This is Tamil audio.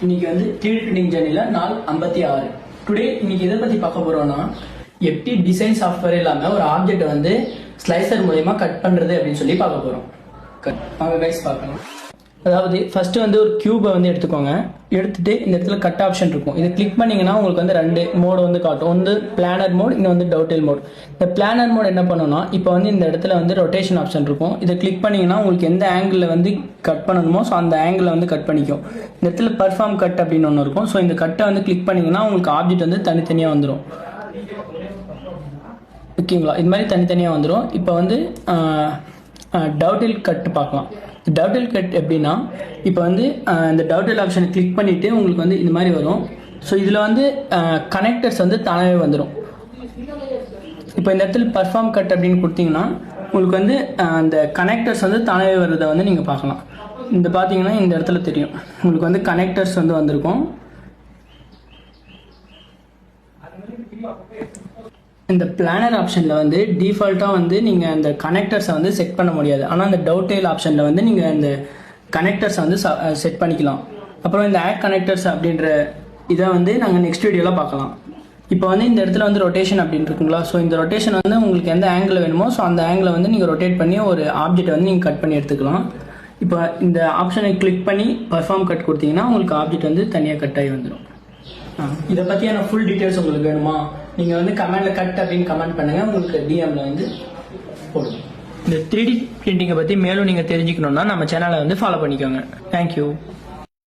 இன்னைக்கு வந்து 3D பிரிண்டிங் ஜர்னில நாள் 56. டுடே இன்னைக்கு எதை பத்தி பார்க்க போறோம்னா எப்படி டிசைன் சாஃப்ட்வேர் இல்லாம ஒரு ஆப்ஜெக்ட் வந்து ஸ்லைசர் மூலமா கட் பண்றது அப்படின்னு சொல்லி பார்க்க போறோம். வாங்க கைஸ் பார்க்கலாம். அதாவது ஃபர்ஸ்ட் வந்து ஒரு கியூபை வந்து எடுத்துக்கோங்க. எடுத்துட்டு இந்த இடத்துல கட் ஆப்ஷன் இருக்கும். இதை கிளிக் பண்ணீங்கன்னா உங்களுக்கு வந்து ரெண்டு மோடு வந்து காட்டும். வந்து பிளானர் மோட், இன்னும் வந்து டவுட்டெயில் மோட். இந்த பிளானர் மோட் என்ன பண்ணணும்னா இப்போ வந்து இந்த இடத்துல வந்து ரொட்டேஷன் ஆப்ஷன் இருக்கும். இதை கிளிக் பண்ணீங்கன்னா உங்களுக்கு எந்த ஆங்கிள் வந்து கட் பண்ணணுமோ ஸோ அந்த ஆங்கிள் வந்து கட் பண்ணிக்கும். இந்த இடத்துல பர்ஃபார்ம் கட் அப்படின்னு ஒன்று இருக்கும். ஸோ இந்த கட்டை வந்து கிளிக் பண்ணீங்கன்னா உங்களுக்கு ஆப்ஜெக்ட் வந்து தனித்தனியாக வந்துடும். ஓகேங்களா, இது மாதிரி தனித்தனியாக வந்துடும். இப்போ வந்து டவுட்டெயில் கட் பார்க்கலாம். டவுட்டெயில் கட் எப்படின்னா இப்போ வந்து இந்த டவுட்டெயில் ஆப்ஷனை கிளிக் பண்ணிவிட்டு உங்களுக்கு வந்து இந்த மாதிரி வரும். ஸோ இதில் வந்து கனெக்டர்ஸ் வந்து தானாகவே வந்துடும். இப்போ இந்த இடத்துல பர்ஃபார்ம் கட் அப்படின்னு கொடுத்தீங்கன்னா உங்களுக்கு வந்து அந்த கனெக்டர்ஸ் வந்து தானாகவே வர்றதை வந்து நீங்கள் பார்க்கலாம். இந்த பார்த்தீங்கன்னா இந்த இடத்துல தெரியும் உங்களுக்கு வந்து கனெக்டர்ஸ் வந்து வந்திருக்கும். இந்த பிளானர் ஆப்ஷனில் வந்து டிஃபால்ட்டாக வந்து நீங்கள் அந்த கனெக்டர்ஸை வந்து செட் பண்ண முடியாது. ஆனால் அந்த டவுட்டெயில் ஆப்ஷனில் வந்து நீங்கள் அந்த கனெக்டர்ஸை வந்து செட் பண்ணிக்கலாம். அப்புறம் இந்த ஆட் கனெக்டர்ஸ் அப்படின்ற இதை வந்து நாங்கள் நெக்ஸ்ட் வீடியோவில் பார்க்கலாம். இப்போ வந்து இந்த இடத்துல வந்து ரொட்டேஷன் அப்படின்னு இருக்குங்களா. ஸோ இந்த ரொட்டேஷன் வந்து உங்களுக்கு எந்த ஆங்கிள் வேணுமோ ஸோ அந்த ஆங்கிளை வந்து நீங்கள் ரொட்டேட் பண்ணி ஒரு ஆப்ஜெக்ட் வந்து நீங்கள் கட் பண்ணி எடுத்துக்கலாம். இப்போ இந்த ஆப்ஷனை கிளிக் பண்ணி பர்ஃபார்ம் கட் கொடுத்தீங்கன்னா உங்களுக்கு ஆப்ஜெக்ட் வந்து தனியாக கட் ஆகி வந்துடும். இதை பற்றியான ஃபுல் டீட்டெயில்ஸ் உங்களுக்கு வேணுமா நீங்கள் வந்து கமெண்ட்ல கட் அப்படின்னு கமெண்ட் பண்ணுங்க, உங்களுக்கு டிஎம்ல வந்து போடுங்க. இந்த 3D பிரிண்டிங்கை பற்றி மேலும் நீங்கள் தெரிஞ்சுக்கணுன்னா நம்ம சேனலை வந்து ஃபாலோ பண்ணிக்கோங்க. தேங்க்யூ.